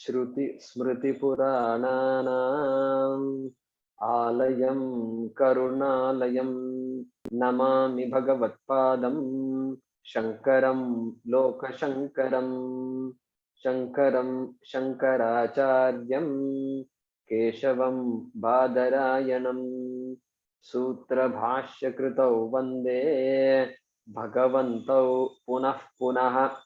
Shruti Smriti Purananam Alayam Karunalayam Namami Bhagavatpadam Shankaram Lokashankaram Shankaram Shankaracharyam Keshavam Badarayanam Sutra Bhashya Kritau Vande Bhagavantau Punah Punah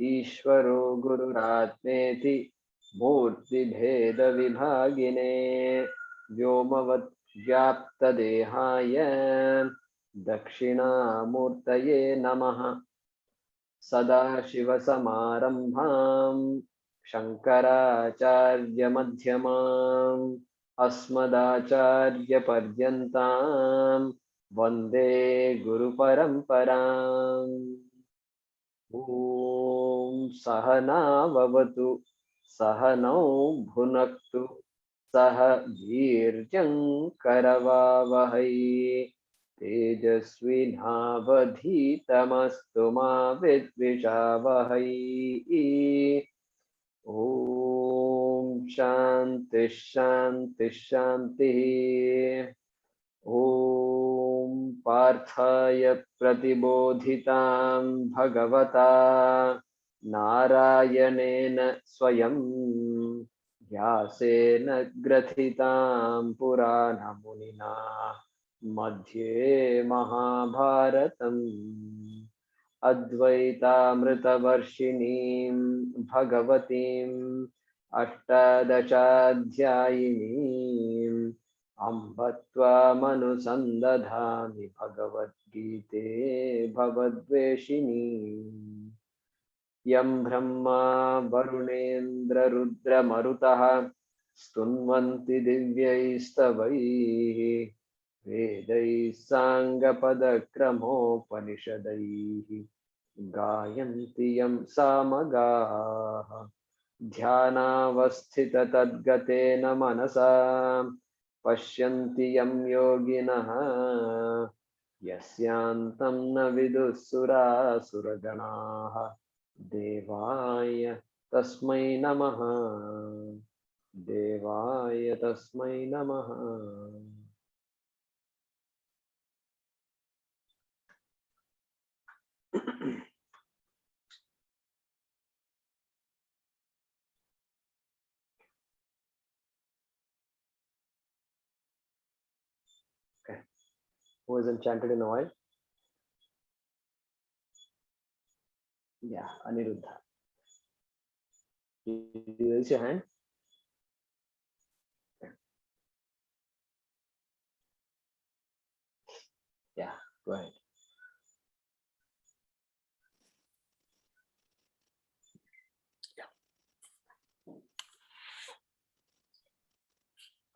Ishvaro Gururatmeti Murti Bheda Vibhagine Vyomavat Vyapta Dehaya Dakshina Murtaye Namaha Sada Shiva Samarambham Shankaracharya Madhyamam Asmadacharya Paryantam Vande Guru Paramparam. Om Sahana Vavatu Sahanau Bhunaktu Saha Virjam Karavavahai Tejasvinavadhitamastu ma vidvishavahai. Om Shanti Shanti Shanti. Om Parthaya Pratibodhitam Bhagavata Narayanena Swayam Vyasena Grathitam Purana Munina Madhye Mahabharatam Advaitamritavarshinim Bhagavatim Ashtadashadhyayinim Ambatva Manusandadhami Bhagavad Gite Bhavadveshini Yam Brahma Varunendra Rudra Marutaha Stunvanti Divyaistavaihi Vedai Sangapada Panishadaihi Gayanti Yam Samagaha Dhyanavasthita Tadgatena Manasa Pashyanti Yam Yoginaha Yasyantam na vidusura suraganaha Devaya Tasmai Namaha Devaya Tasmai Namaha. Okay. Who hasn't chanted in a while? Yeah, Aniruddha. You raise your hand. Okay. Yeah, go ahead.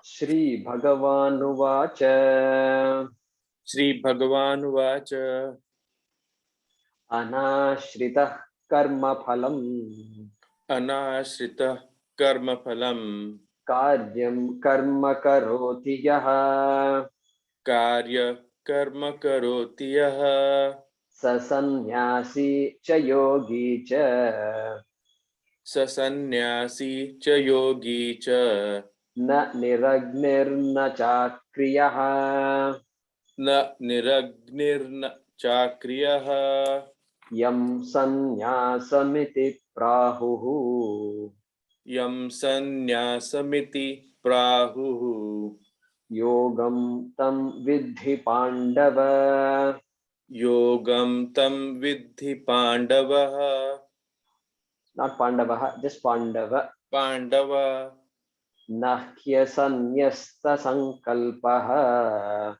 Shri Bhagavan Vacha Anashritah karma phalam Karyam karma karoti yaha Karya karma karoti yaha Sasanyasi cha yogi cha Sasanyasi cha yogi cha Na niragnirna chakriyaha Na niragnirna chakriyaha Yam sanyasamiti prahuhu Yam sanyasamiti prahuhu Yogam tam vidhi pandava Yogam tam vidhi pandavaha Not pandavaha, just pandava Pandava Nahya sanyasta sankalpaha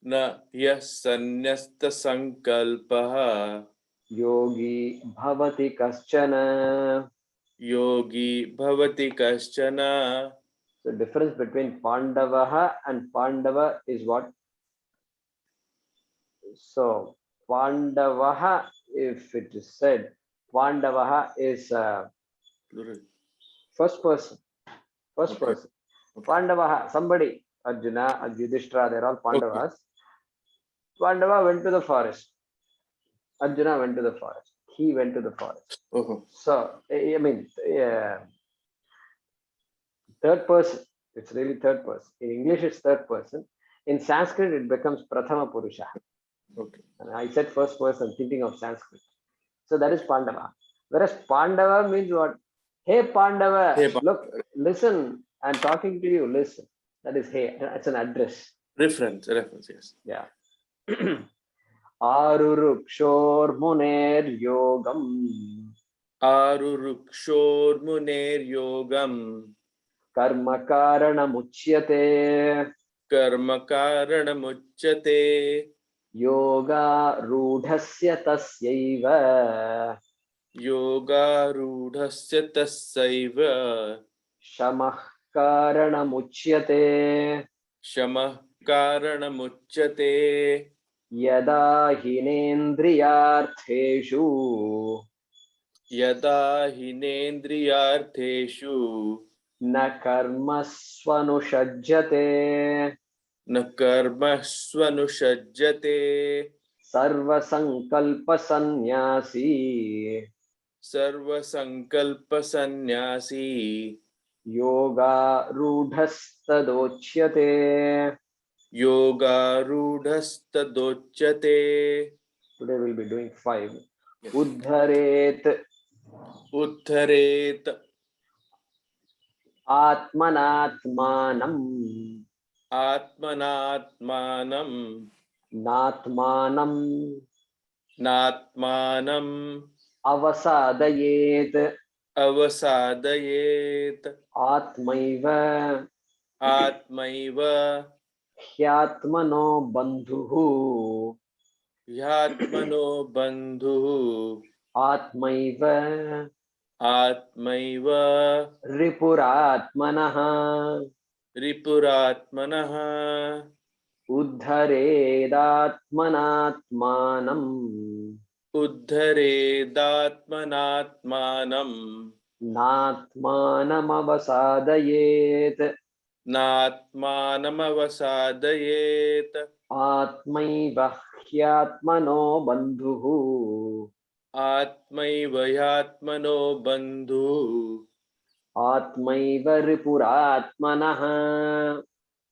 Na yas sanyasta sankalpaha Yogi bhavati kaschana. Yogi bhavati kaschana. So difference between Pandavaha and Pandava is what? So Pandavaha, if it is said, Pandavaha is first person. First person. Pandavaha, somebody, Arjuna, Yudhishthira, they're all Pandavas. Pandava went to the forest. Arjuna went to the forest. He went to the forest. So, I mean, third person. It's really third person. In English, it's third person. In Sanskrit, it becomes Prathama Purusha. Okay. And I said first person, thinking of Sanskrit. So that is Pandava. Whereas Pandava means what? Hey Pandava, Hey, look, listen. I'm talking to you. Listen. That is hey. It's an address. reference, yes. Yeah. Arurukshor muner yogam Arurukshormuneryogam karma karanamuchyate karma karanamuchyate yoga rudhasya tasyaiva yogarudhasya tasaiva shamah karanamuchyate shamah karanamuchyate yada hinendriyartheshu yada hinendriyartheshu na karmasvanushajyate na karmasvanushajyate sarva sankalpa sannyasi sarva sankalpa sannyasi yoga rudhastadochyate. yogarudhastadochyate. Today we'll be doing 5. Yes. Uddharet Uttharet atmanatmanam atmanatmanam natmanam natmanam avasadayet avasadayet atmaiva atmaiva hyatmano bandhuhu yatmano bandhu atmaiva atmaiva ripuratmanah ripuratmanah uddharedatmanatmanam uddharedatmanatmanam natmanamavasadayet natmanamavasadayet atmaiva hyatmano bandhuhu atmaiva yatmano bandhu atmaiva ripuratmanah.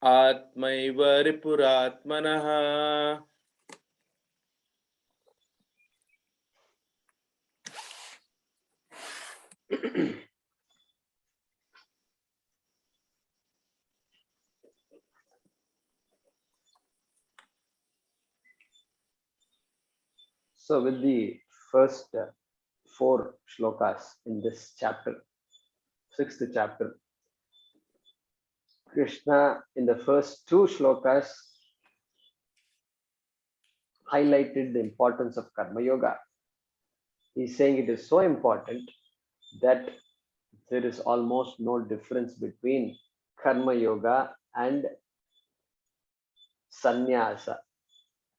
atmaiva ripuratmanah. So with the first 4 shlokas in this chapter, 6th chapter, Krishna in the first 2 shlokas highlighted the importance of karma yoga. He's saying it is so important that there is almost no difference between karma yoga and sannyasa.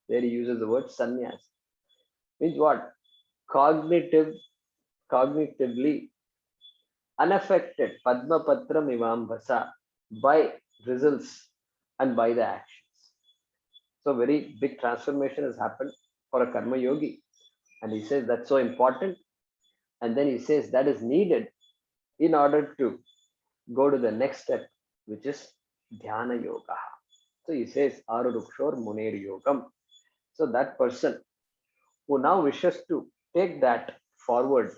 There he uses the word sannyasa. Means what? Cognitively unaffected, padmapatram ivambasa, by results and by the actions. So very big transformation has happened for a karma yogi. And he says that's so important. And then he says that is needed in order to go to the next step, which is dhyana yoga. So he says arurukshor muner yogam. So that person who now wishes to take that forward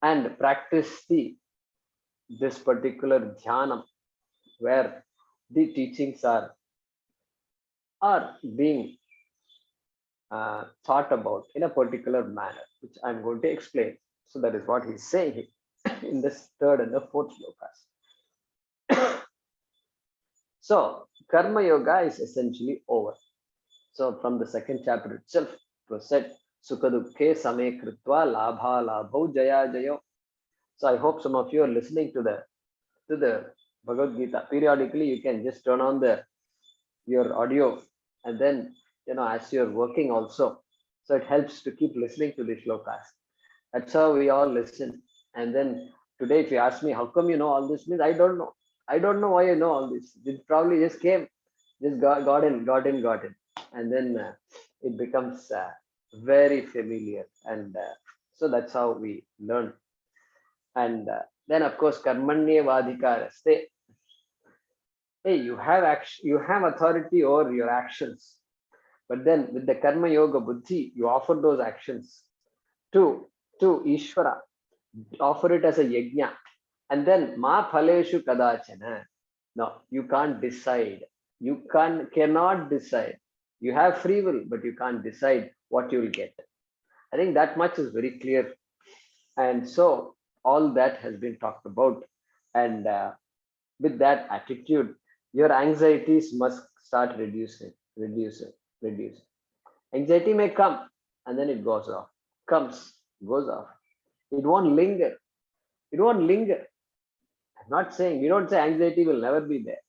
and practice this particular dhyanam where the teachings are being thought about in a particular manner, which I'm going to explain. So that is what he's saying in this 3rd and the 4th shlokas. So karma yoga is essentially over. So from the 2nd chapter itself, it was said sukha dukkhe same kritva labha labho jaya jayo. So I hope some of you are listening to the Bhagavad Gita. Periodically, you can just turn on your audio, and then as you're working also. So it helps to keep listening to the shlokas. That's how we all listen. And then today, if you ask me, how come you know all this? Means I don't know. I don't know why I know all this. It probably just came, just got in. And then it becomes very familiar. And so that's how we learn. And Then of course karmanyevadhikaraste. Hey, you have action, you have authority over your actions. But then with the karma yoga buddhi, you offer those actions to Ishvara, offer it as a yajna. And then ma phaleshu kadachana. No, you can't decide. You cannot decide. You have free will, but you can't decide what you will get. I think that much is very clear. And so all that has been talked about. And with that attitude, your anxieties must start reducing. Anxiety may come and then it goes off, comes, goes off. It won't linger. It won't linger. I'm not saying, we don't say anxiety will never be there.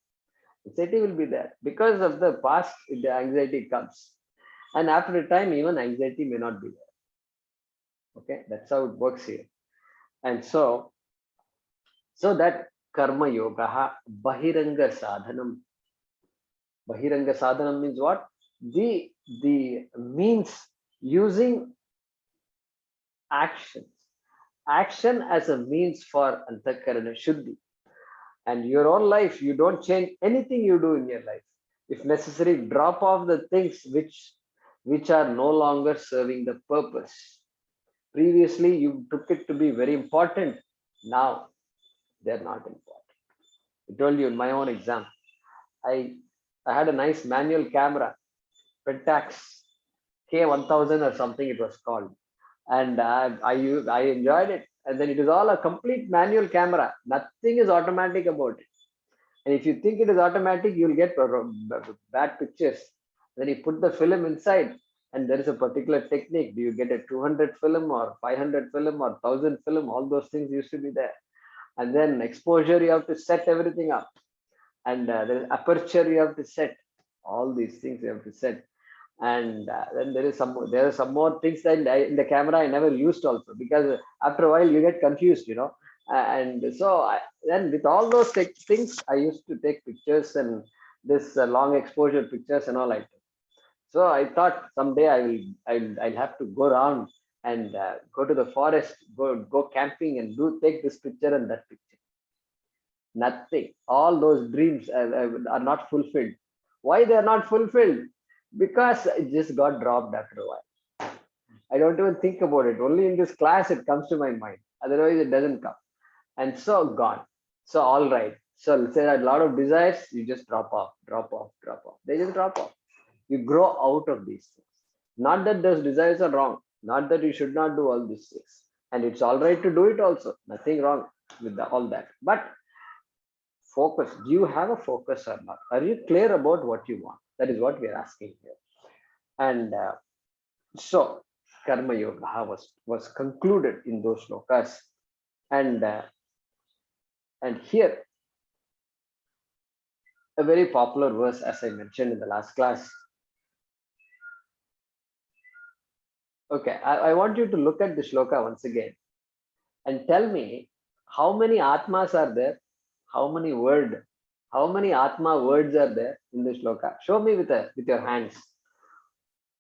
Anxiety will be there because of the past. The anxiety comes, and after a time, even anxiety may not be there. Okay, that's how it works here. And so that karma yoga, bahiranga sadhanam. Bahiranga sadhanam means what? The means using actions. Action as a means for antakarana shuddhi. And your own life, you don't change anything you do in your life. If necessary, drop off the things which are no longer serving the purpose. Previously, you took it to be very important. Now, they're not important. I told you in my own exam, I had a nice manual camera, Pentax K1000 or something it was called, and I enjoyed it. And then it is all a complete manual camera. Nothing is automatic about it. And if you think it is automatic, you'll get bad pictures. Then you put the film inside, and there is a particular technique. Do you get a 200 film or 500 film or 1000 film? All those things used to be there. And then exposure, you have to set everything up. And there is aperture, you have to set. All these things you have to set. And then there are some more things that in the camera I never used also, because after a while you get confused, and so then with all those things I used to take pictures, and this long exposure pictures and all like that. So I thought someday I'll have to go around and go to the forest, go camping, and take this picture and that picture. Nothing. All those dreams are not fulfilled. Why they are not fulfilled? Because it just got dropped after a while. I don't even think about it. Only in this class it comes to my mind. Otherwise, it doesn't come. And so gone. So all right. So let's say that a lot of desires, you just drop off. They just drop off. You grow out of these things. Not that those desires are wrong. Not that you should not do all these things. And it's all right to do it also. Nothing wrong with all that. But focus. Do you have a focus or not? Are you clear about what you want? That is what we are asking here. And so karma yoga was concluded in those shlokas. And here a very popular verse, as I mentioned in the last class. Okay, I want you to look at the shloka once again and tell me how many atmas are there, how many atma words are there in the shloka. Show me with your hands.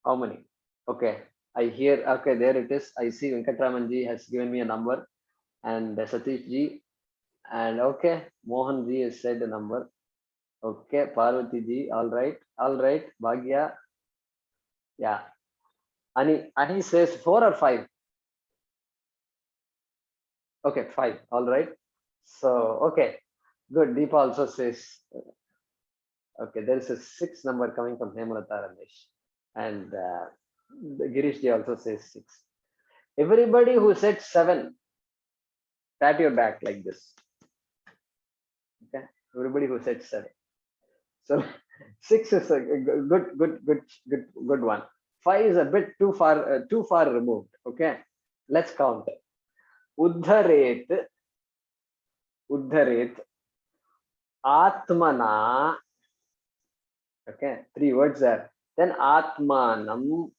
How many? Okay, I hear. Okay, there it is. I see Venkatramanji has given me a number, and Satish ji, and okay, Mohan ji has said a number. Okay, Parvati ji, all right, Bhagya, yeah. Ani says 4 or 5. Okay, 5, all right. So okay, good. Deepa also says. Okay, there is a 6 number coming from Hemlata Ramesh, and Girish ji also says 6. Everybody who said 7, pat your back like this. Okay, everybody who said 7. So 6 is a good one. 5 is a bit too far removed. Okay, let's count. Uddharet, Atmana. Okay, 3 words there. Then Atmanam.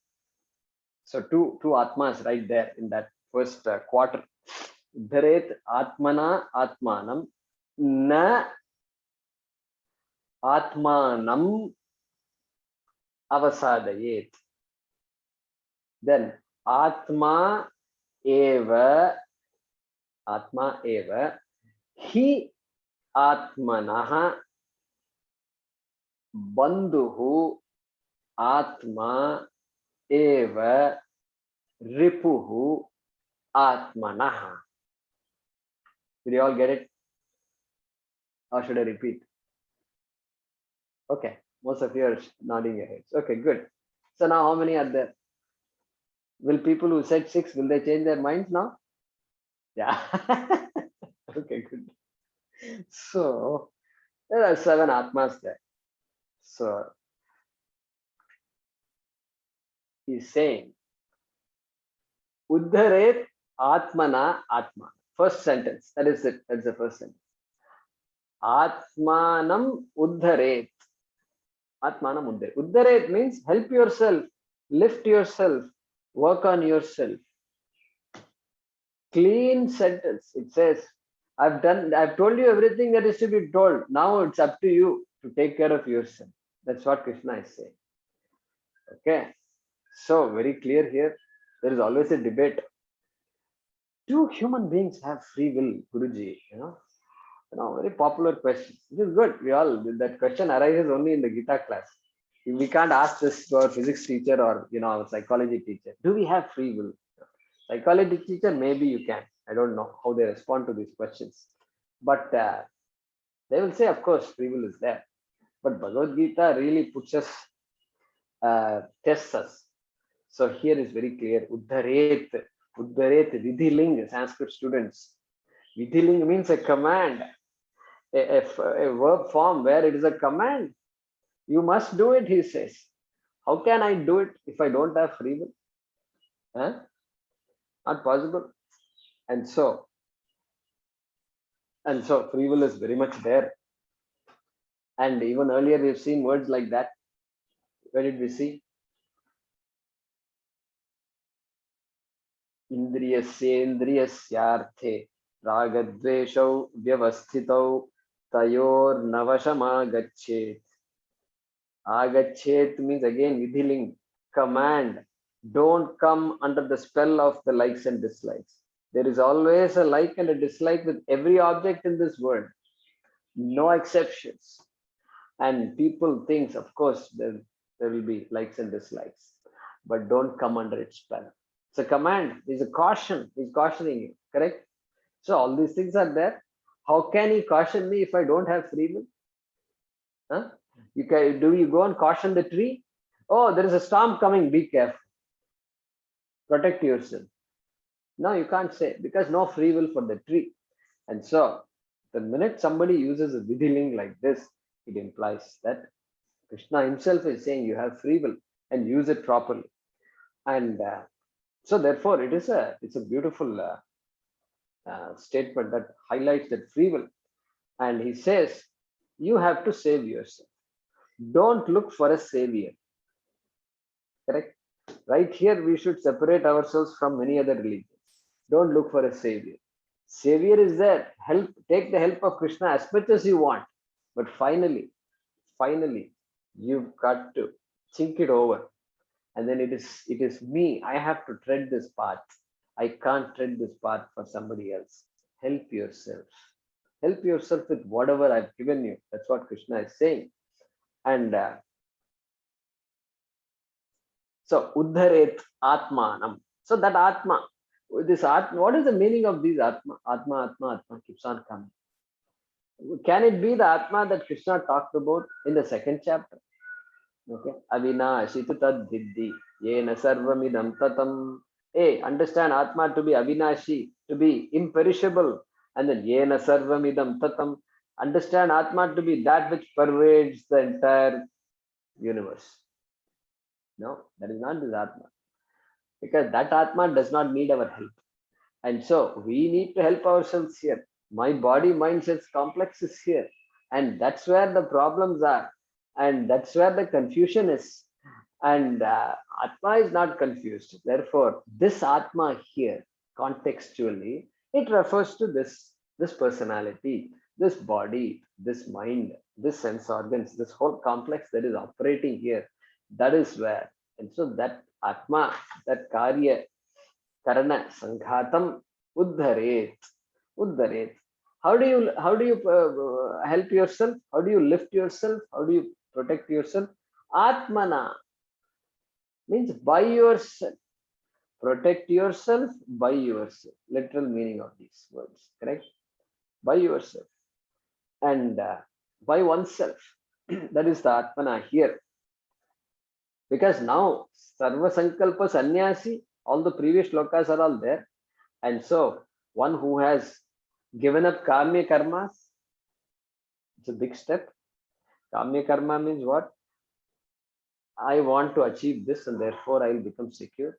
So two Atmas right there in that first quarter. Uddharet Atmana Atmanam. Na Atmanam avasadayet. Then Atma eva Hi Atmanaha Bandhuhu Atma Eva Ripuhu Atmanaha. Did you all get it? Or should I repeat? Okay, most of you are nodding your heads. Okay, good. So now how many are there? Will people who said 6, will they change their minds now? Yeah. Okay, good. So there are 7 Atmas there. So he's saying, Uddharet Atmana Atma. First sentence. That is it. That's the first sentence. Atmanam Uddharet. Atmanam Uddharet. Uddharet means help yourself, lift yourself, work on yourself. Clean sentence. It says, I've told you everything that is to be told. Now it's up to you to take care of yourself. That's what Krishna is saying. Okay. So very clear here. There is always a debate. Do human beings have free will, Guruji? Very popular question. It is good. That question arises only in the Gita class. We can't ask this to our physics teacher or our psychology teacher. Do we have free will? Psychology teacher, maybe you can. I don't know how they respond to these questions, but they will say, of course, free will is there. But Bhagavad Gita really puts us, tests us. So here is very clear. Uddharet, vidhiling, Sanskrit students. Vidhiling means a command, a verb form where it is a command. You must do it, he says. How can I do it if I don't have free will? Huh? Not possible. And so free will is very much there. And even earlier we've seen words like that. Where did we see? Indriyasyendriyasyarthe ragadveshau vyavasthitau tayor navashamagachet. Agachet means again vidhiling, command. Don't come under the spell of the likes and dislikes. There is always a like and a dislike with every object in this world. No exceptions. And people think, of course, there will be likes and dislikes, but don't come under its spell. It's a command. It's a caution. He's cautioning you. Correct? So all these things are there. How can he caution me if I don't have free will? Huh? Do you go and caution the tree? Oh, there is a storm coming. Be careful. Protect yourself. No, you can't say, because no free will for the tree. And so the minute somebody uses a vidhiling like this, it implies that Krishna himself is saying you have free will and use it properly. And so therefore it's a beautiful statement that highlights that free will. And he says, you have to save yourself. Don't look for a savior. Correct? Right here, we should separate ourselves from many other religions. Don't look for a savior. Savior is there. Take the help of Krishna as much as you want. But finally, you've got to think it over. And then it is me. I have to tread this path. I can't tread this path for somebody else. Help yourself. Help yourself with whatever I've given you. That's what Krishna is saying. And so Uddharet Atmanam. So that Atma, this Atma, what is the meaning of these Atma? Atma keeps on coming. Can it be the Atma that Krishna talked about in the 2nd chapter? Okay. Avinashi tu tad viddhi, yena sarvamidam tatam. Hey, understand Atma to be Avinashi, to be imperishable. And then yena sarvamidam tatam. Understand Atma to be that which pervades the entire universe. No, that is not this Atma. Because that Atma does not need our help. And so we need to help ourselves here. My body, mind, sense complex is here. And that's where the problems are. And that's where the confusion is. And Atma is not confused. Therefore, this Atma here, contextually, it refers to this personality, this body, this mind, this sense organs, this whole complex that is operating here. That is where. And so that Atma, that Karya, Karana, Sanghatam, Uddharet. How do you help yourself? How do you lift yourself? How do you protect yourself? Atmana means by yourself. Protect yourself by yourself. Literal meaning of these words, correct? By yourself and by oneself. That is the Atmana here. Because now Sarva Sankalpa Sannyasi, all the previous shlokas are all there. And so one who has given up Kamya Karmas, it's a big step. Kamya Karma means what? I want to achieve this and therefore I will become secure.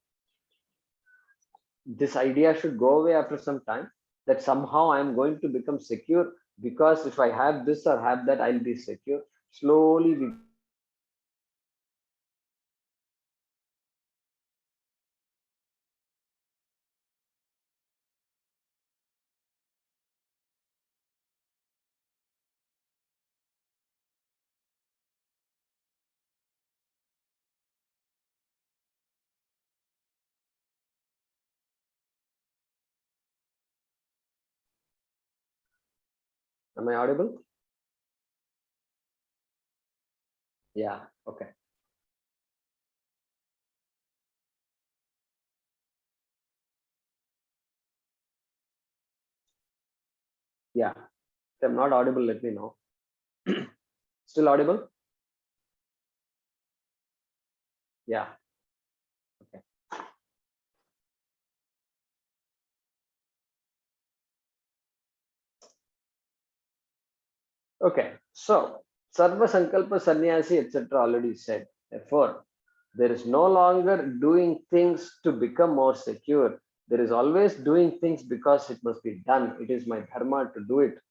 This idea should go away after some time, that somehow I am going to become secure because if I have this or have that, I'll be secure. Slowly we go away from that idea. And am I audible? Yeah, okay. Yeah. If I'm not audible, let me know. Still audible? Yeah. Okay. Okay. So Sarva Sankalpa Sannyasi, etc. already said. Therefore, there is no longer doing things to become more secure. There is always doing things because it must be done. It is my dharma to do it.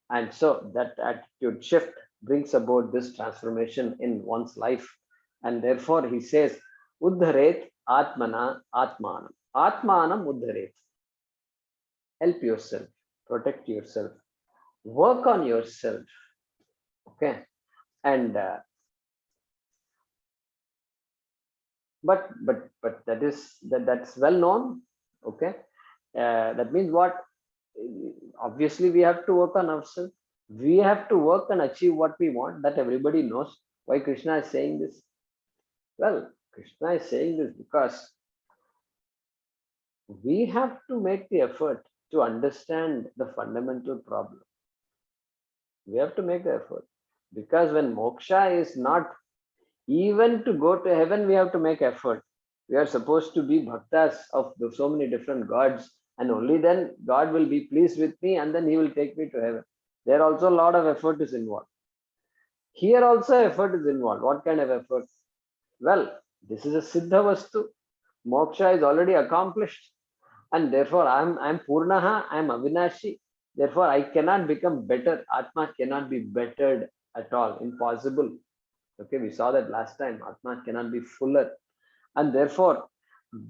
And so that attitude shift brings about this transformation in one's life. And therefore, he says, Uddharet Atmana Atmanam. Atmanam Uddharet. Help yourself, protect yourself, work on yourself. Okay. And but that's well known. Okay. That means what? Obviously we have to work on ourselves. We have to work and achieve what we want. That everybody knows. Why Krishna is saying this? Well, Krishna is saying this because we have to make the effort to understand the fundamental problem. We have to make the effort because when moksha is not, even to go to heaven we have to make effort. We are supposed to be bhaktas of so many different gods, and only then God will be pleased with me and then he will take me to heaven. There also a lot of effort is involved. Here also effort is involved. What kind of effort? Well, this is a siddha vastu. Moksha is already accomplished, and therefore I'm purnaha, I'm avinashi. Therefore I cannot become better. Atma cannot be bettered at all. Impossible. Okay, we saw that last time. Atma cannot be fuller. And therefore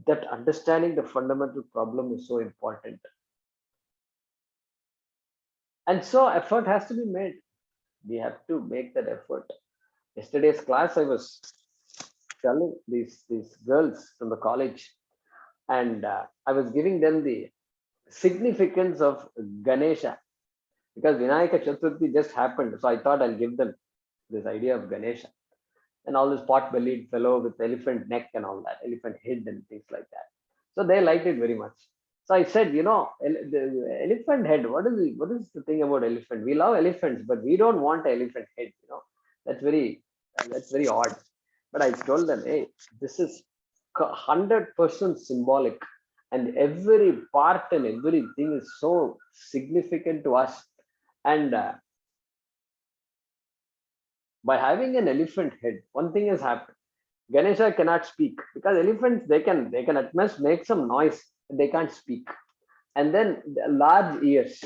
that understanding the fundamental problem is so important. And so effort has to be made. We have to make that effort. Yesterday's class I was telling these girls from the college, and I was giving them the significance of Ganesha, because Vinayaka Chaturthi just happened. So I thought I'll give them this idea of Ganesha and all this pot-bellied fellow with elephant neck and all that, elephant head and things like that. So they liked it very much. So I said, the elephant head. What is the thing about elephant? We love elephants, but we don't want an elephant head. That's very odd. But I told them, hey, this is 100% symbolic, and every part and everything is so significant to us. And by having an elephant head, one thing has happened. Ganesha cannot speak because elephants they can at most make some noise, they can't speak. And then the large ears.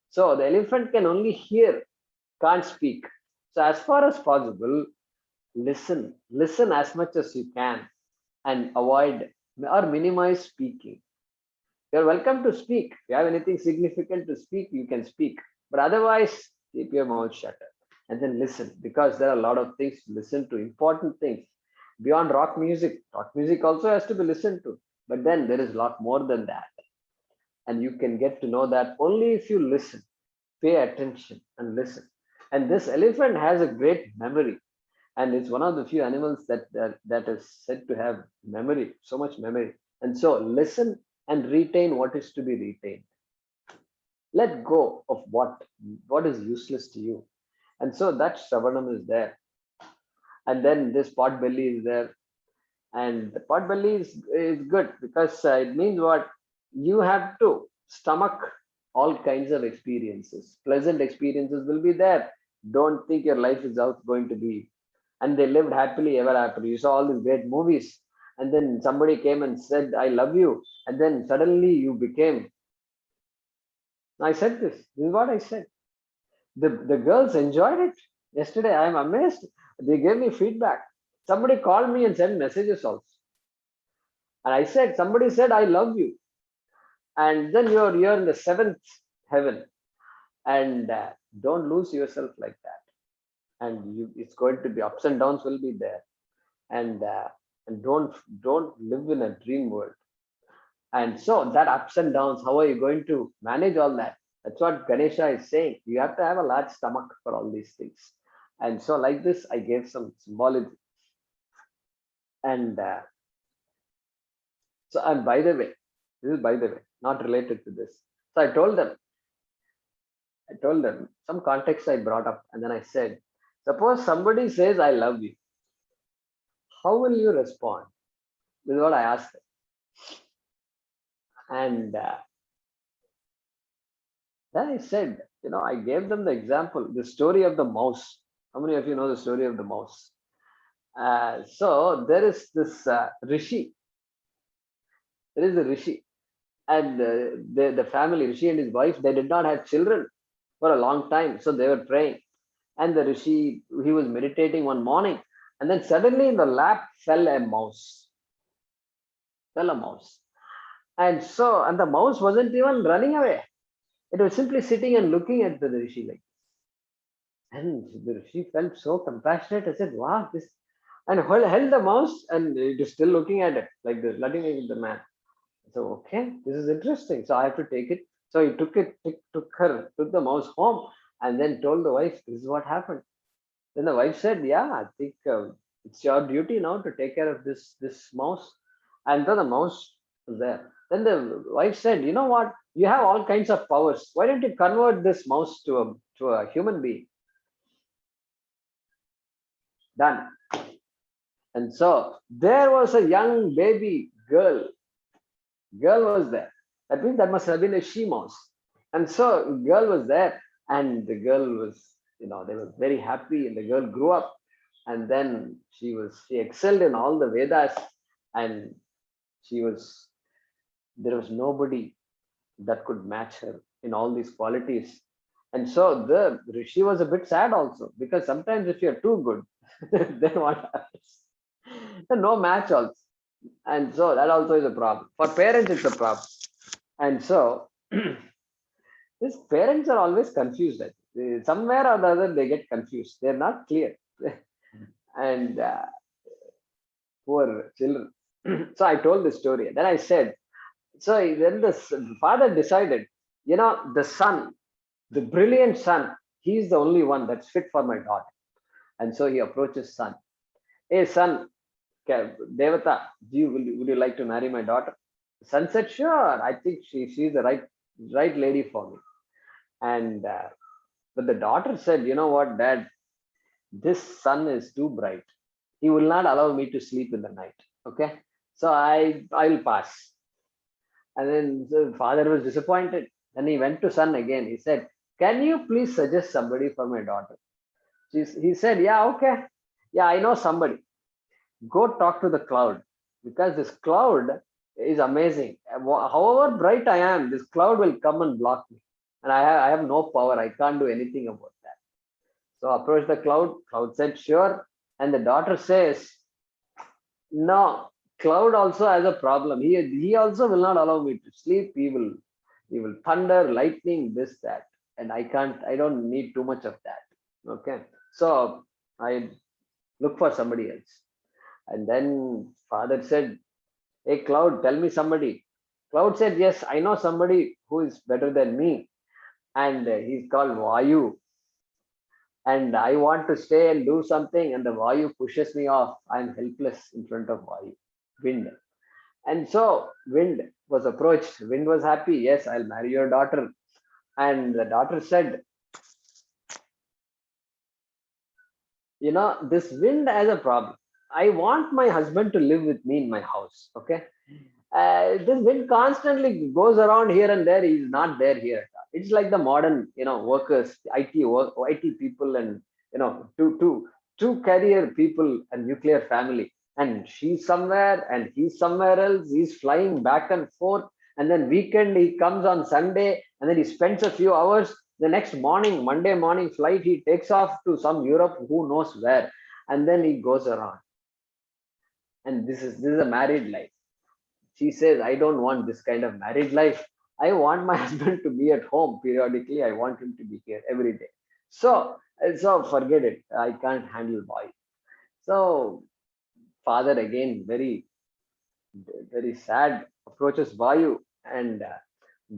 So the elephant can only hear, can't speak. So as far as possible, listen as much as you can and avoid or minimize speaking. You're welcome to speak. If you have anything significant to speak, you can speak. But otherwise, keep your mouth shut and then listen, because there are a lot of things to listen to, important things beyond rock music. Rock music also has to be listened to. But then there is a lot more than that. And you can get to know that only if you listen. pay attention and listen. And this elephant has a great memory, and it's one of the few animals that is said to have memory, so much memory. And so listen and retain what is to be retained. Let go of what is useless to you. And so that Shravanam is there. And then this pot belly is there. And the pot belly is good because it means what? You have to stomach all kinds of experiences. Pleasant experiences will be there. Don't think your life is out going to be. And they lived happily ever after. You saw all these great movies. And then somebody came and said, I love you. And then suddenly you became. I said this. This is what I said. The girls enjoyed it. Yesterday, I'm amazed. They gave me feedback. Somebody called me and sent messages also. And I said, somebody said, I love you. And then you're in the seventh heaven. And don't lose yourself like that. And it's going to be ups and downs will be there. And don't live in a dream world. And so that ups and downs, how are you going to manage all that? That's what Ganesha is saying. You have to have a large stomach for all these things. And so like this, I gave some symbology. And and by the way, this is by the way, not related to this. So I told them some context I brought up, and then I said, suppose somebody says, I love you. How will you respond? This is what I asked them. And then I said, I gave them the example, the story of the mouse. How many of you know the story of the mouse? So there is this Rishi. There is a Rishi. And the family, Rishi and his wife, they did not have children for a long time. So they were praying. And the Rishi, he was meditating one morning. And then suddenly in the lap fell a mouse. And the mouse wasn't even running away. It was simply sitting and looking at the Rishi like this. And the Rishi felt so compassionate. I said, wow, this. And held the mouse and it is still looking at it like this, letting it the man. So, okay, this is interesting. So I have to take it. So he took the mouse home and then told the wife, this is what happened. Then the wife said, yeah, I think it's your duty now to take care of this mouse. And then the mouse was there. Then the wife said, you know what? You have all kinds of powers. Why don't you convert this mouse to a human being? Done. And so there was a young baby girl. Girl was there. That means that must have been a she mouse. And so girl was there, and the girl was, they were very happy, and the girl grew up, and then she excelled in all the Vedas, and there was nobody that could match her in all these qualities. And so the Rishi was a bit sad also, because sometimes if you're too good, then what happens? Then no match also. And so that also is a problem. For parents, it's a problem. And so these parents are always confused. Somewhere or the other, they get confused. They're not clear. And poor children. So I told the story. Then I said, so then the father decided, the son, the brilliant son, he's the only one that's fit for my daughter. And so he approaches son. Hey, son, Devata, would you like to marry my daughter? The son said, sure, I think she's the right lady for me. And but the daughter said, you know what, dad, this sun is too bright. He will not allow me to sleep in the night. Okay. So I'll pass. And then the father was disappointed. Then he went to son again. He said, can you please suggest somebody for my daughter? He said, yeah, okay. Yeah, I know somebody. Go talk to the cloud, because this cloud is amazing. However bright I am, this cloud will come and block me. And I have no power. I can't do anything about that. So approach the cloud. Cloud said, sure. And the daughter says, no, cloud also has a problem. He also will not allow me to sleep. He will thunder, lightning, this, that. And I don't need too much of that. Okay. So I look for somebody else. And then father said, hey, Cloud, tell me somebody. Cloud said, yes, I know somebody who is better than me. and he's called Vayu, and I want to stay and do something, and the Vayu pushes me off. I'm helpless in front of Vayu, wind. And so wind was approached. Wind was happy. Yes, I'll marry your daughter. And the daughter said, this wind has a problem. I want my husband to live with me in my house. Okay. This wind constantly goes around here and there. He's not there here. It's like the modern, workers, IT people, and two career people and nuclear family. And she's somewhere, and he's somewhere else. He's flying back and forth, and then weekend he comes on Sunday, and then he spends a few hours. The next morning, Monday morning flight, he takes off to some Europe, who knows where, and then he goes around. And this is a married life. She says, I don't want this kind of married life. I want my husband to be at home periodically. I want him to be here every day. So forget it. I can't handle boy. So father again, very, very sad, approaches Vayu, and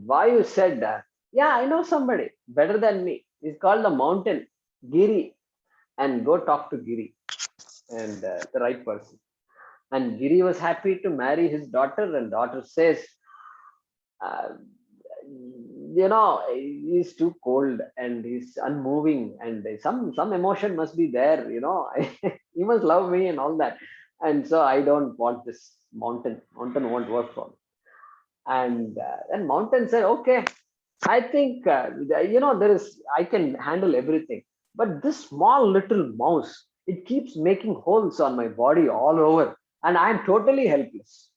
Vayu said, yeah, I know somebody better than me. He's called the mountain, Giri, and go talk to Giri, and the right person. And Giri was happy to marry his daughter, and daughter says, uh, he's too cold and he's unmoving, and some emotion must be there. He must love me and all that. And so I don't want this mountain. Mountain won't work for me. And then mountain said, okay, I think there is, I can handle everything, but this small little mouse, it keeps making holes on my body all over, and I'm totally helpless.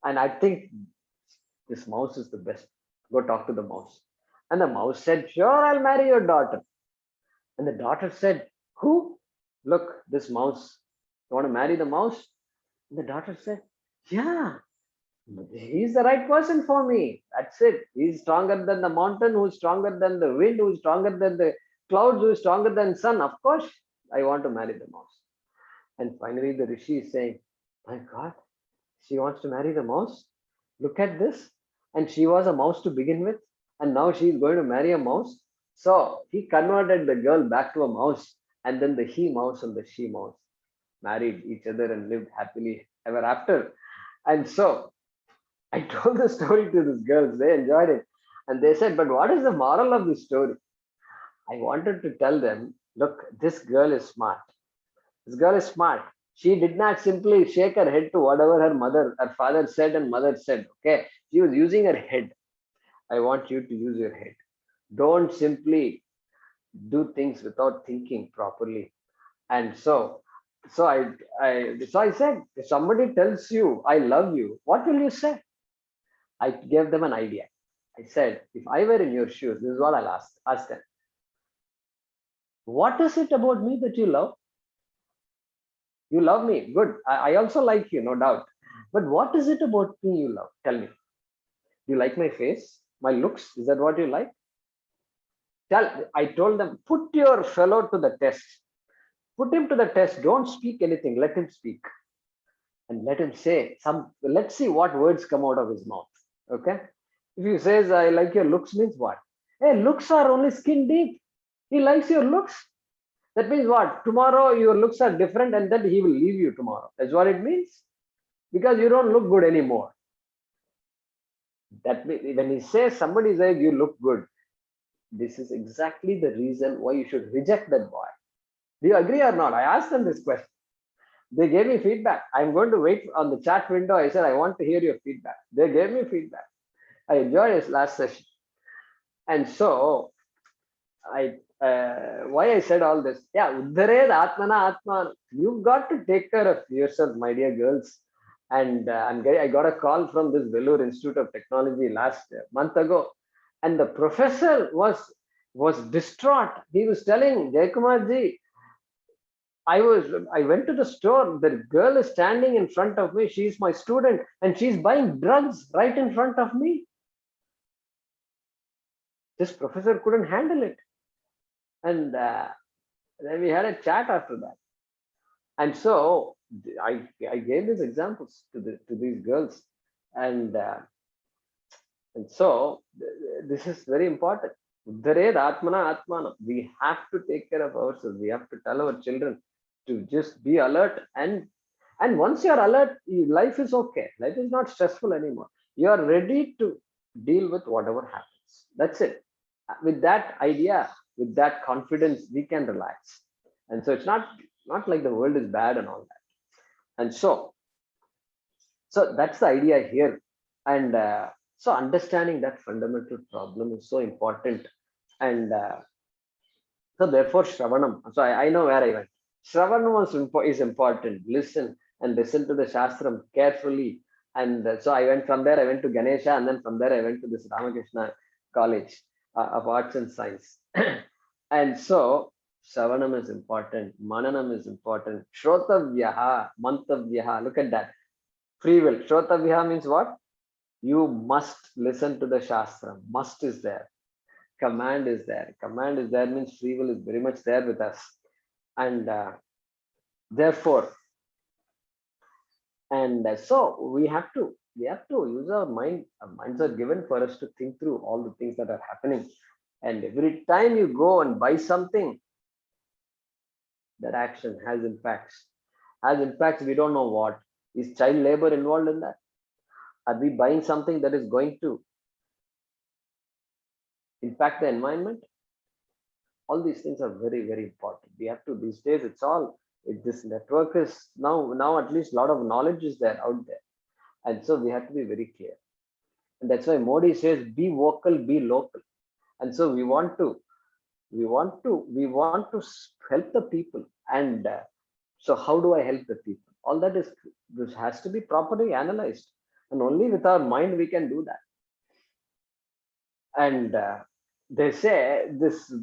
And I think this mouse is the best. Go talk to the mouse. And the mouse said, sure, I'll marry your daughter. And the daughter said, who? Look, this mouse. You want to marry the mouse? And the daughter said, yeah, he's the right person for me. That's it. He's stronger than the mountain, who's stronger than the wind, who's stronger than the clouds, who's stronger than sun. Of course, I want to marry the mouse. And finally, the rishi is saying, my God, she wants to marry the mouse. Look at this. And she was a mouse to begin with. And now she is going to marry a mouse. So he converted the girl back to a mouse. And then the he mouse and the she mouse married each other and lived happily ever after. And so I told the story to these girls. They enjoyed it. And they said, but what is the moral of this story? I wanted to tell them, look, this girl is smart. This girl is smart. She did not simply shake her head to whatever her father said and mother said. Okay. She was using her head. I want you to use your head. Don't simply do things without thinking properly. And so I said, if somebody tells you, I love you, what will you say? I gave them an idea. I said, if I were in your shoes, this is what I'll ask them. What is it about me that you love? You love me. Good. I also like you, no doubt. But what is it about me you love? Tell me. Do you like my face? My looks? Is that what you like? I told them, put your fellow to the test. Put him to the test. Don't speak anything. Let him speak. And let him say let's see what words come out of his mouth. Okay. If he says, I like your looks, means what? Hey, looks are only skin deep. He likes your looks. That means what? Tomorrow your looks are different, and then he will leave you tomorrow. That's what it means. Because you don't look good anymore. That means when he says, somebody says you look good, this is exactly the reason why you should reject that boy. Do you agree or not? I asked them this question. They gave me feedback. I'm going to wait on the chat window. I said, I want to hear your feedback. They gave me feedback. I enjoyed this last session. And so why I said all this? Yeah, Uddhared Atmana Atman. You've got to take care of yourself, my dear girls. And I got a call from this Vellore Institute of Technology last month ago, and the professor was distraught. He was telling Jayakumar ji, I went to the store. The girl is standing in front of me. She's my student, and she's buying drugs right in front of me. This professor couldn't handle it, and then we had a chat after that. And so I gave these examples to these girls, and so this is very important. Uddaret Atmana Atmana. We have to take care of ourselves. We have to tell our children to just be alert, and once you're alert, life is okay. Life is not stressful anymore. You are ready to deal with whatever happens. That's it. With that idea, with that confidence, we can relax. And so it's not like the world is bad and all that. And so that's the idea here. And so understanding that fundamental problem is so important. And so therefore Shravanam. So I know where I went. Shravanam is important. Listen to the Shastram carefully. And so I went from there, I went to Ganesha, and then from there I went to this Ramakrishna College of Arts and Science. And so Shravanam is important, Mananam is important, Shrotavyaha, Mantavyaha. Look at that. Free will. Shrotavyaha means what? You must listen to the Shastram. Must is there. Command is there. Command is there means free will is very much there with us. And therefore, and so we have to use our mind. Our minds are given for us to think through all the things that are happening. And every time you go and buy something, that action has impacts. Has impacts, we don't know what. Is child labor involved in that? Are we buying something that is going to impact the environment? All these things are very, very important. We have to, these days, this network is now at least a lot of knowledge is there out there. And so we have to be very clear. And that's why Modi says, be vocal, be local. And so we want to help the people. And so how do I help the people? All that is, this has to be properly analyzed. And only with our mind we can do that. And they say this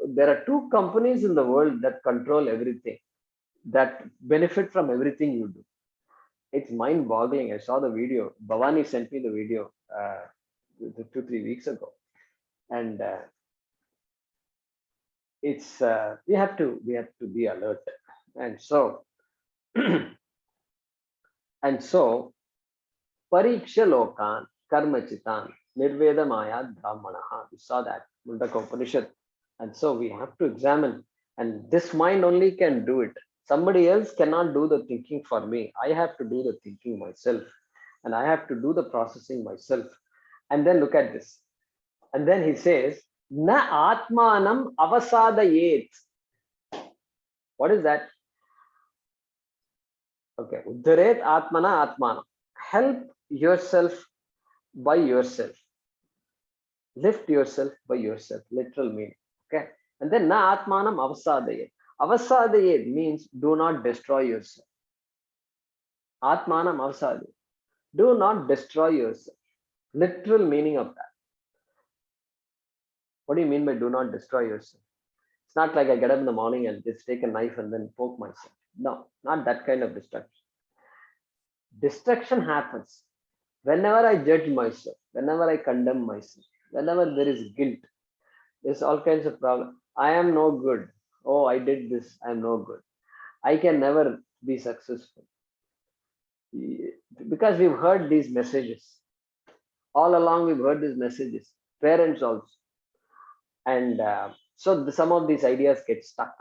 there are two companies in the world that control everything, that benefit from everything you do. It's mind-boggling. I saw the video. Bhavani sent me the video 2-3 weeks ago, and it's we have to be alert. And so and so Pariksha Lokan Karmachitan Nirveda Maya Brahmanaha. We saw that Mundaka Upanishad. And so we have to examine, and this mind only can do it. Somebody else cannot do the thinking for me. I have to do the thinking myself, and I have to do the processing myself. And then look at this. And then he says, Na Atmanam Avasadayet. What is that? Okay. Uddaret Atmana Atmanam. Help yourself by yourself. Lift yourself by yourself. Literal meaning. Okay. And then Na Atmanam Avasadayet. Avasadayet means do not destroy yourself. Atmanam Avasadayet. Do not destroy yourself. Literal meaning of that. What do you mean by do not destroy yourself? It's not like I get up in the morning and just take a knife and then poke myself. No, not that kind of destruction. Destruction happens whenever I judge myself, whenever I condemn myself, whenever there is guilt. There's all kinds of problems. I am no good. Oh, I did this. I am no good. I can never be successful. Because we've heard these messages. All along we've heard these messages. Parents also. And so some of these ideas get stuck.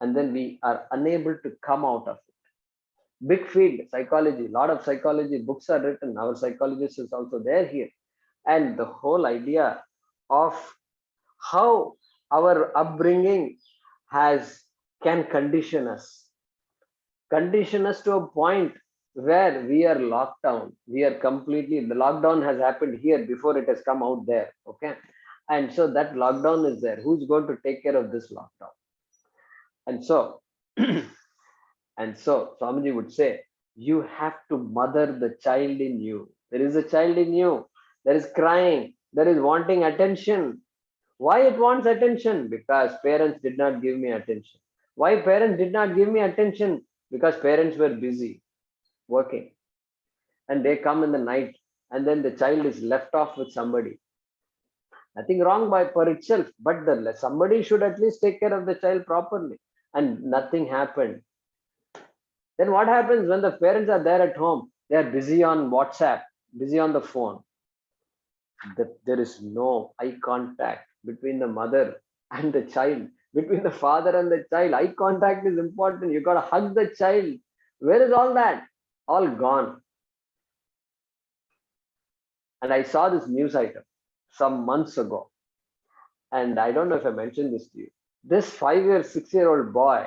And then we are unable to come out of it. Big field, psychology. A lot of psychology books are written. Our psychologist is also there here. And the whole idea of how our upbringing can condition us to a point where we are locked down. We are completely, the lockdown has happened here before it has come out there. Okay. And so that lockdown is there. Who's going to take care of this lockdown? And so, and so Swamiji would say, you have to mother the child in you. There is a child in you. There is crying. There is wanting attention. Why it wants attention? Because parents did not give me attention. Why parents did not give me attention? Because parents were busy working. And they come in the night, and then the child is left off with somebody. Nothing wrong per itself, but somebody should at least take care of the child properly. And nothing happened. Then what happens when the parents are there at home? They are busy on WhatsApp, busy on the phone. There is no eye contact. between the mother and the child, between the father and the child. Eye contact is important. You got to hug the child. Where is all that? All gone. And I saw this news item some months ago. And I don't know if I mentioned this to you. This 5-year, 6-year-old boy,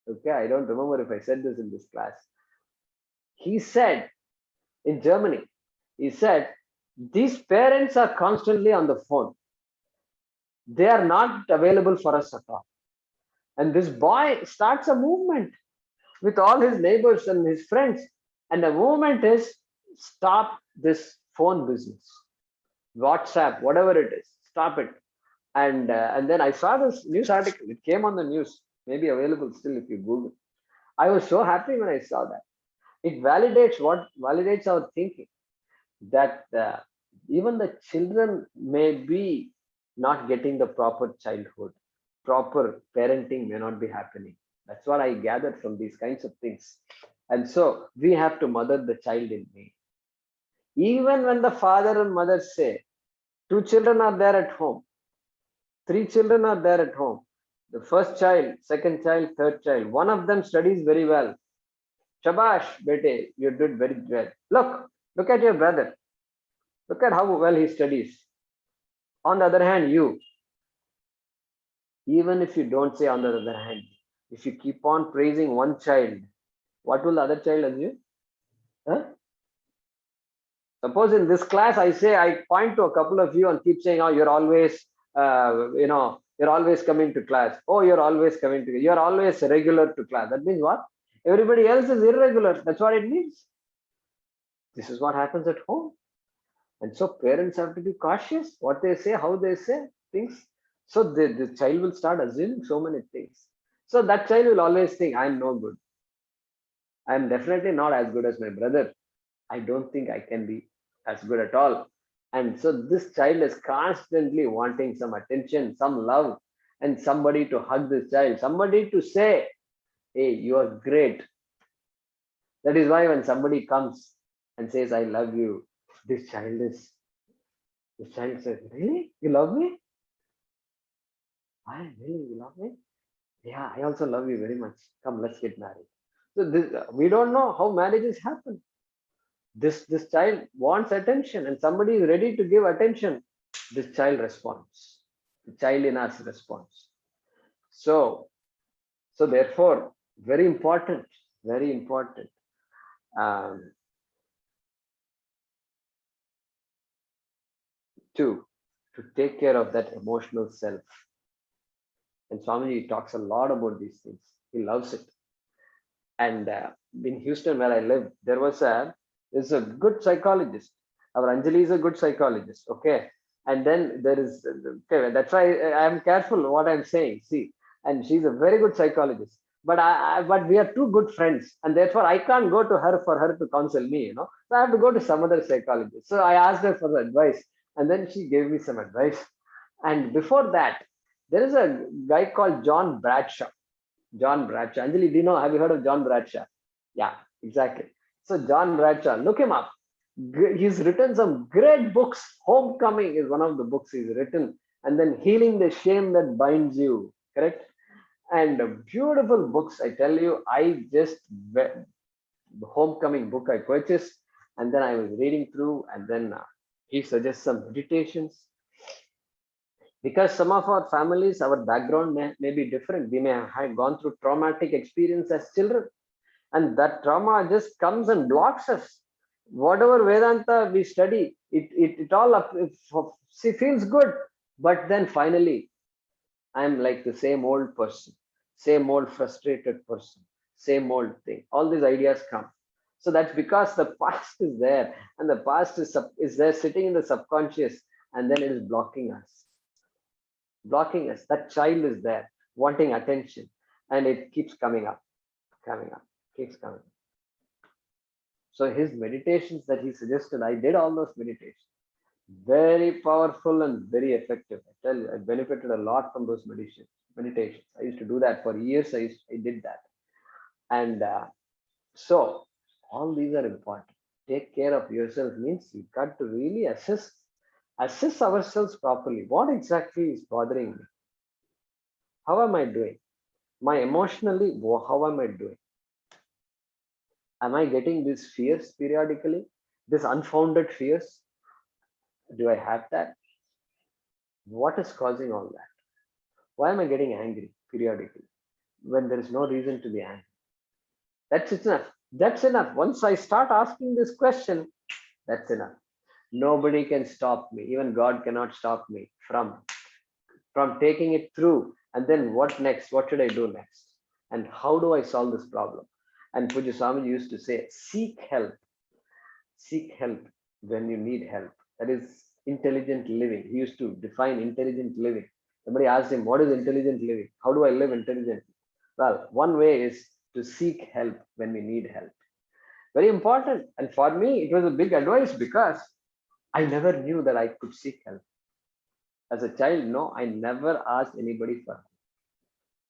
okay, I don't remember if I said this in this class. He said in Germany, he said, these parents are constantly on the phone. They are not available for us at all. And this boy starts a movement with all his neighbors and his friends. And the movement is stop this phone business, WhatsApp, whatever it is, stop it. And then I saw this news article. It came on the news, maybe available still if you Google. I was so happy when I saw that. It validates our thinking that even the children may be not getting the proper childhood, proper parenting may not be happening. That's what I gathered from these kinds of things. And so we have to mother the child in me. Even when the father and mother say, 2 children are there at home, 3 children are there at home, the first child, second child, third child, one of them studies very well. Shabash, bete, you did very well. Look at your brother. Look at how well he studies. On the other hand, you, even if you don't say on the other hand, if you keep on praising one child, what will the other child assume? Huh? Suppose in this class, I point to a couple of you and keep saying, oh, you're always, you're always coming to class. Oh, you're always regular to class. That means what? Everybody else is irregular. That's what it means. This is what happens at home. And so parents have to be cautious what they say, how they say things. So the child will start assuming so many things. So that child will always think, I'm no good. I'm definitely not as good as my brother. I don't think I can be as good at all. And so this child is constantly wanting some attention, some love, and somebody to hug this child, somebody to say, hey, you are great. That is why when somebody comes and says, I love you, this child says, really? You love me? Why? Really? You love me? Yeah, I also love you very much. Come, let's get married. So this, we don't know how marriages happen. This child wants attention and somebody is ready to give attention. This child responds. The child in us responds. So therefore, very important, very important. To take care of that emotional self. And Swamiji talks a lot about these things. He loves it. And in Houston, where I live, there's a good psychologist. Our Anjali is a good psychologist. Okay. And then there is, okay, that's why I'm careful what I'm saying. See, and she's a very good psychologist. But we are two good friends, and therefore I can't go to her for her to counsel me, So I have to go to some other psychologist. So I asked her for the advice, and then she gave me some advice. And before that, there is a guy called John Bradshaw. John Bradshaw. Anjali, do you know? Have you heard of John Bradshaw? Yeah, exactly. So John Bradshaw, look him up. He's written some great books. Homecoming is one of the books he's written, and then Healing the Shame That Binds You. Correct? And beautiful books. I tell you, the Homecoming book I purchased, and then I was reading through, and then he suggests some meditations. Because some of our families, our background may be different. We may have gone through traumatic experience as children, and that trauma just comes and blocks us. Whatever Vedanta we study, it all feels good, but then finally, I'm like the same old person, same old frustrated person, same old thing. All these ideas come. So that's because the past is there, and the past is there sitting in the subconscious, and then it is blocking us. Blocking us. That child is there wanting attention, and it keeps coming up, keeps coming up. So his meditations that he suggested, I did all those meditations. Very powerful and very effective. I tell you, I benefited a lot from those meditations. I used to do that for years. I did that. And so all these are important. Take care of yourself means you got to really assess assess ourselves properly. What exactly is bothering me? How am I doing? My emotionally, how am I doing? Am I getting these fears periodically? These unfounded fears? Do I have that? What is causing all that? Why am I getting angry periodically when there is no reason to be angry? That's enough. That's enough. Once I start asking this question, that's enough. Nobody can stop me. Even God cannot stop me from taking it through. And then what next? What should I do next? And how do I solve this problem? And Puja Swami used to say, seek help. Seek help when you need help. That is intelligent living. He used to define intelligent living. Somebody asked him, what is intelligent living? How do I live intelligently? Well, one way is to seek help when we need help. Very important. And for me, it was a big advice because I never knew that I could seek help. As a child, no, I never asked anybody for help.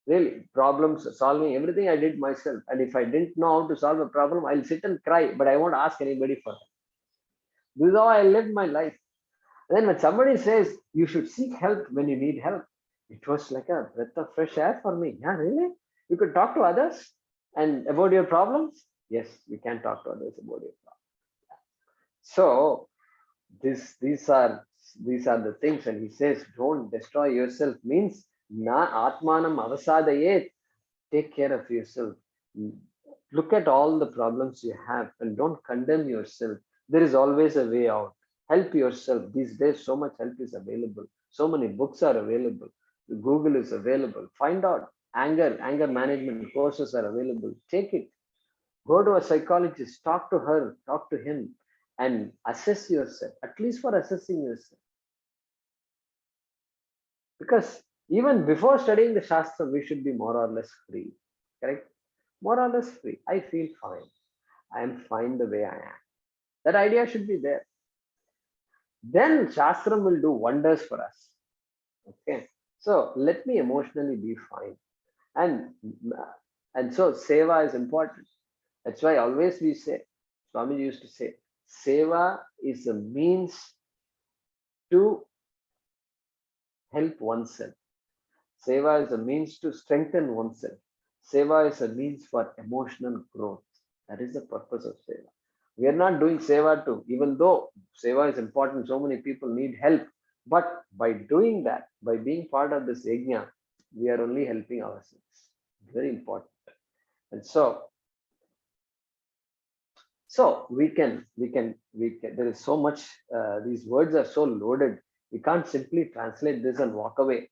Really, problems solving, everything I did myself. And if I didn't know how to solve a problem, I'll sit and cry, but I won't ask anybody for help. This is how I lived my life. And then when somebody says you should seek help when you need help, it was like a breath of fresh air for me. Yeah, really? You could talk to others and about your problems? Yes, you can talk to others about your problems. So these are the things, and he says, don't destroy yourself means na atmanam avasadayet. Take care of yourself. Look at all the problems you have and don't condemn yourself. There is always a way out. Help yourself. These days, so much help is available. So many books are available. Google is available. Find out. Anger management courses are available. Take it. Go to a psychologist. Talk to her. Talk to him. And assess yourself. At least for assessing yourself. Because even before studying the Shastra, we should be more or less free. Correct? More or less free. I feel fine. I am fine the way I am. That idea should be there. Then Shastram will do wonders for us. Okay. So let me emotionally be fine. And so seva is important. That's why always we say, Swami used to say, seva is a means to help oneself. Seva is a means to strengthen oneself. Seva is a means for emotional growth. That is the purpose of seva. We are not doing seva too, even though seva is important, so many people need help. But by doing that, by being part of this yajna, we are only helping ourselves. Very important. And so there is so much, these words are so loaded. We can't simply translate this and walk away.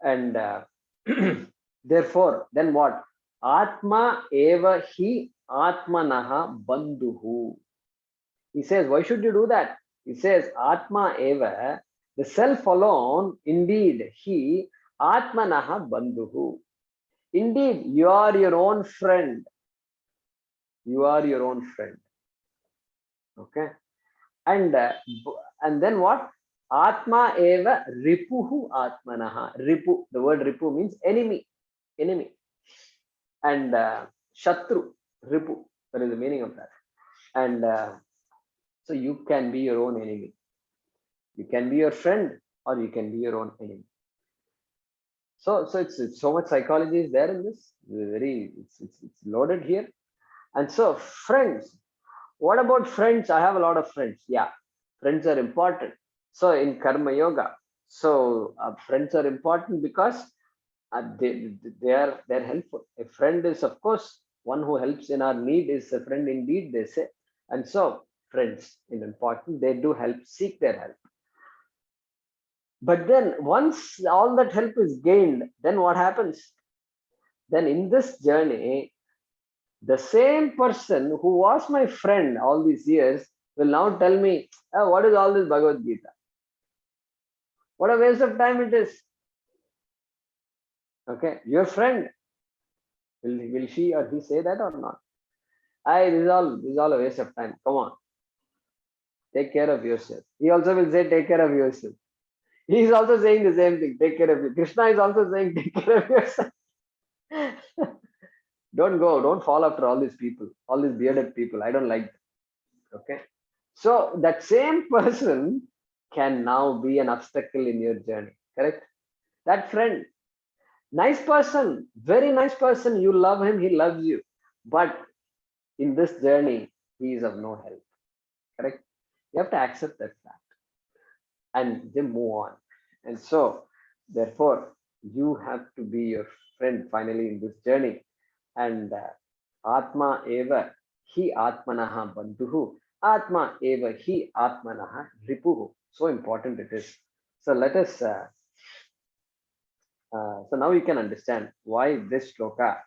And therefore, then what? Atma eva hi atmanaha bandhuhu. He says, why should you do that? He says, Atma eva, the self alone, indeed, he atmanaha bandhuhu. Indeed, you are your own friend. You are your own friend. Okay. And then what? Atma eva ripuhu atmanaha. Ripu, the word ripu means enemy. Enemy. And Shatru, Ripu, that is the meaning of that. And so you can be your own enemy. You can be your friend or you can be your own enemy. So it's so much psychology is there in this. It's loaded here. And so friends, what about friends? I have a lot of friends. Yeah, friends are important. So in Karma Yoga, so friends are important because they're helpful. A friend is, of course, one who helps in our need is a friend indeed, they say. And so friends is important. They do help, seek their help. But then once all that help is gained, then what happens? Then in this journey, the same person who was my friend all these years will now tell me, oh, what is all this Bhagavad Gita? What a waste of time it is. Okay, your friend, will she or he say that or not? This is all a waste of time. Come on. Take care of yourself. He also will say, take care of yourself. He is also saying the same thing. Take care of you. Krishna is also saying, take care of yourself. Don't fall after all these people, all these bearded people. I don't like them. Okay. So that same person can now be an obstacle in your journey. Correct? That friend, nice person, very nice person, you love him, he loves you. But in this journey, he is of no help. Correct? You have to accept that fact and then move on. And so, therefore, you have to be your friend finally in this journey. And Atma eva hi atmanaha bandhuhu, Atma eva hi atmanaha ripuhu. So important it is. So let us, so now you can understand why this shloka,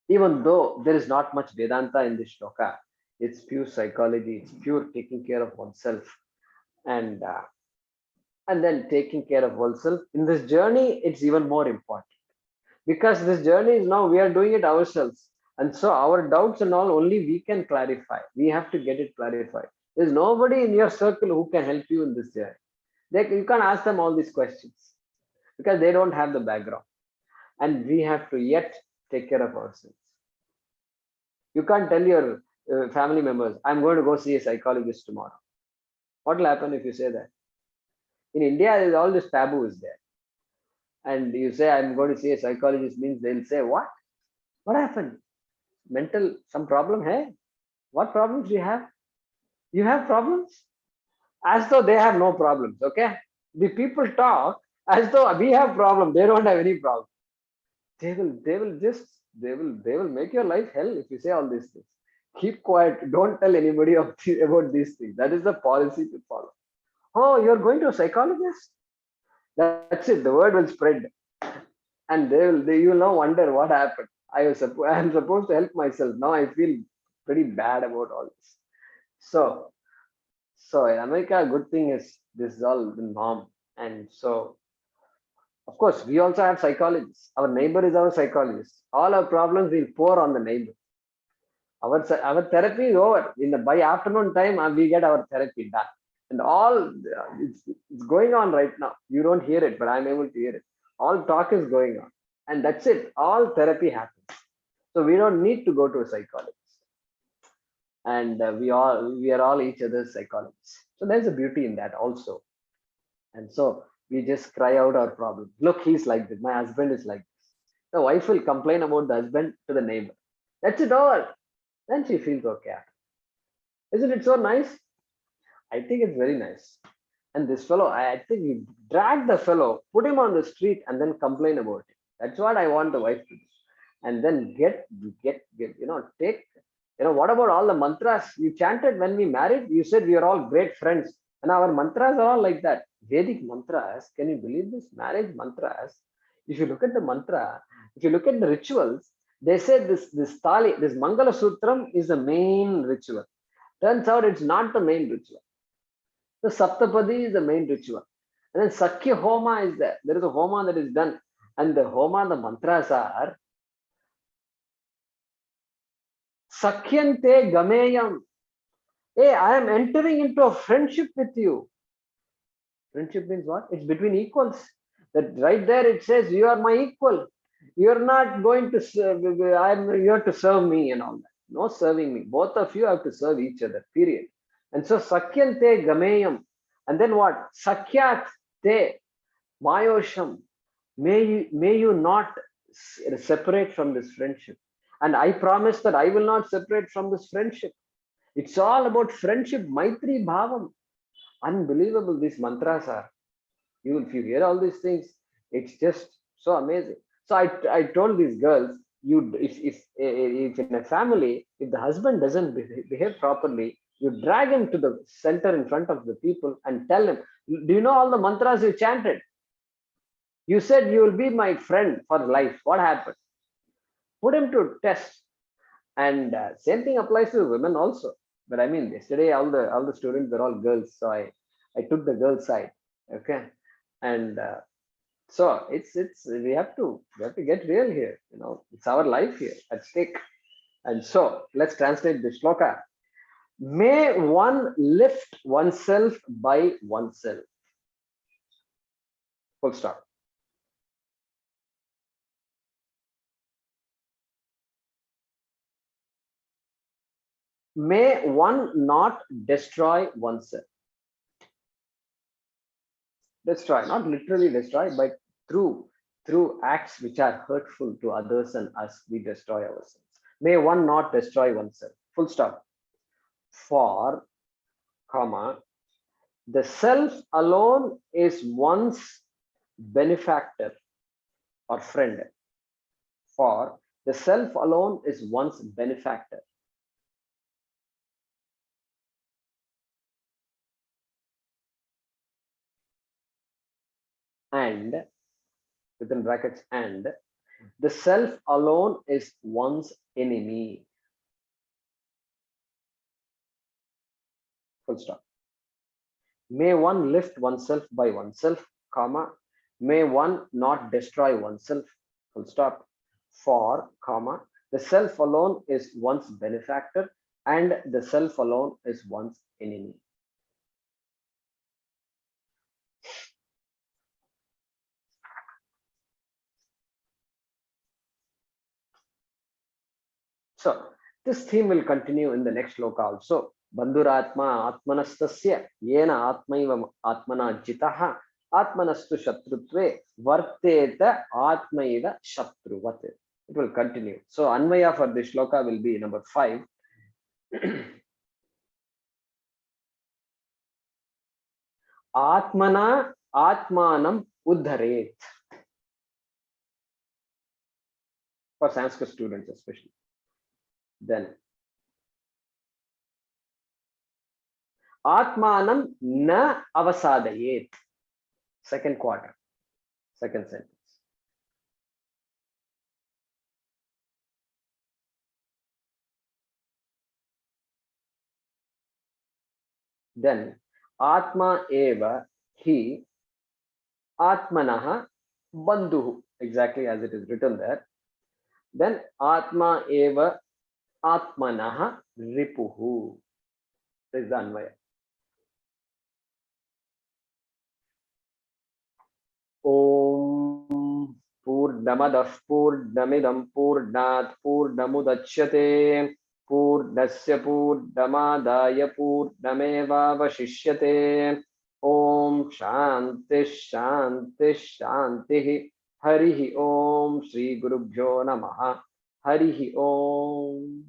even though there is not much Vedanta in this shloka, it's pure psychology, it's pure taking care of oneself. And then taking care of oneself in this journey, it's even more important because this journey is now we are doing it ourselves, and so our doubts and all only we can clarify. We have to get it clarified. There's nobody in your circle who can help you in this journey. You can't ask them all these questions because they don't have the background, and we have to yet take care of ourselves. You can't tell your family members, I'm going to go see a psychologist tomorrow. What will happen if you say that? In India, there's all this taboo is there, and you say I'm going to see a psychologist means they'll say what happened, mental some problem. Hey, what problems do you have? You have problems, as though they have no problems. Okay, the people talk as though we have problem, they don't have any problem. They will make your life hell if you say all these things. Keep quiet, don't tell anybody about these things. That is the policy to follow. Oh, you're going to a psychologist? That's it, the word will spread, and you will now wonder what happened. I'm supposed to help myself. Now I feel pretty bad about all this. So so in America, good thing is this is all the norm. And so of course we also have psychologists. Our neighbor is our psychologist. All our problems we pour on the neighbor. Our therapy is over. By afternoon time, we get our therapy done, and all it's going on right now. You don't hear it, but I'm able to hear it. All talk is going on, and that's it. All therapy happens, so we don't need to go to a psychologist, and we are all each other's psychologists. So there's a beauty in that also. And so we just cry out our problem. Look, he's like this. My husband is like this. The wife will complain about the husband to the neighbor. That's it all. Then she feels okay. Isn't it so nice? I think it's very nice. And this fellow, I think we drag the fellow, put him on the street, and then complain about it. That's what I want the wife to do. And then take, what about all the mantras you chanted when we married? You said we are all great friends. And our mantras are all like that. Vedic mantras, can you believe this? Marriage mantras. If you look at the mantra, if you look at the rituals, they say this tali, this Mangala Sutram is the main ritual. Turns out it's not the main ritual. The Saptapadi is the main ritual. And then Sakya Homa is there. There is a Homa that is done. And the Homa, the mantras are Sakyante Gameyam. Hey, I am entering into a friendship with you. Friendship means what? It's between equals. That right there it says you are my equal. You're not going to serve, you have to serve me and all that. No serving me. Both of you have to serve each other, period. And so Sakyante Gameyam. And then what? Sakyat Te Mayosham. May you not separate from this friendship. And I promise that I will not separate from this friendship. It's all about friendship, Maitri Bhavam. Unbelievable these mantras are. If you hear all these things, it's just so amazing. So I told these girls, if in a family, if the husband doesn't behave properly, you drag him to the center in front of the people and tell him, do you know all the mantras you chanted? You said you will be my friend for life. What happened? Put him to test. And same thing applies to women also. But I mean, yesterday all the students are all girls, so I took the girl side. Okay, and so it's we have to get real here. It's our life here at stake. And so let's translate the shloka. May one lift oneself by oneself. Full stop. May one not destroy oneself. destroy, not literally destroy, but through acts which are hurtful to others and us, we destroy ourselves. May one not destroy oneself. Full stop. For, comma, the self alone is one's benefactor or friend. For the self alone is one's benefactor. And within brackets, and the self alone is one's enemy. Full stop. May one lift oneself by oneself, comma, may one not destroy oneself, full stop. For, comma, the self alone is one's benefactor and the self alone is one's enemy. So this theme will continue in the next shloka also. Bandhuratma atmanastasya yena atmaiva atmana jitaha atmanastu shatrutve varteta atmaiva shatruvat. It will continue. So Anvaya for this shloka will be number 5. Atmana atmanam uddharet. For Sanskrit students especially. Then Atmanam na avasadayet. Second quarter, second sentence. Then Atma eva he Atmanaha bandhuhu. Exactly as it is written there. Then Atma eva Atmanaha ripuhu. This is the Anvaya. Om Purnamadah Purnamidam Purnat Purnamudachyate Purnasya Purnamadaya Purnameva Vashishyate. Om Shanti Shanti Shanti. Harihi Om Shri Gurubhyo Namaha. Harihi Om.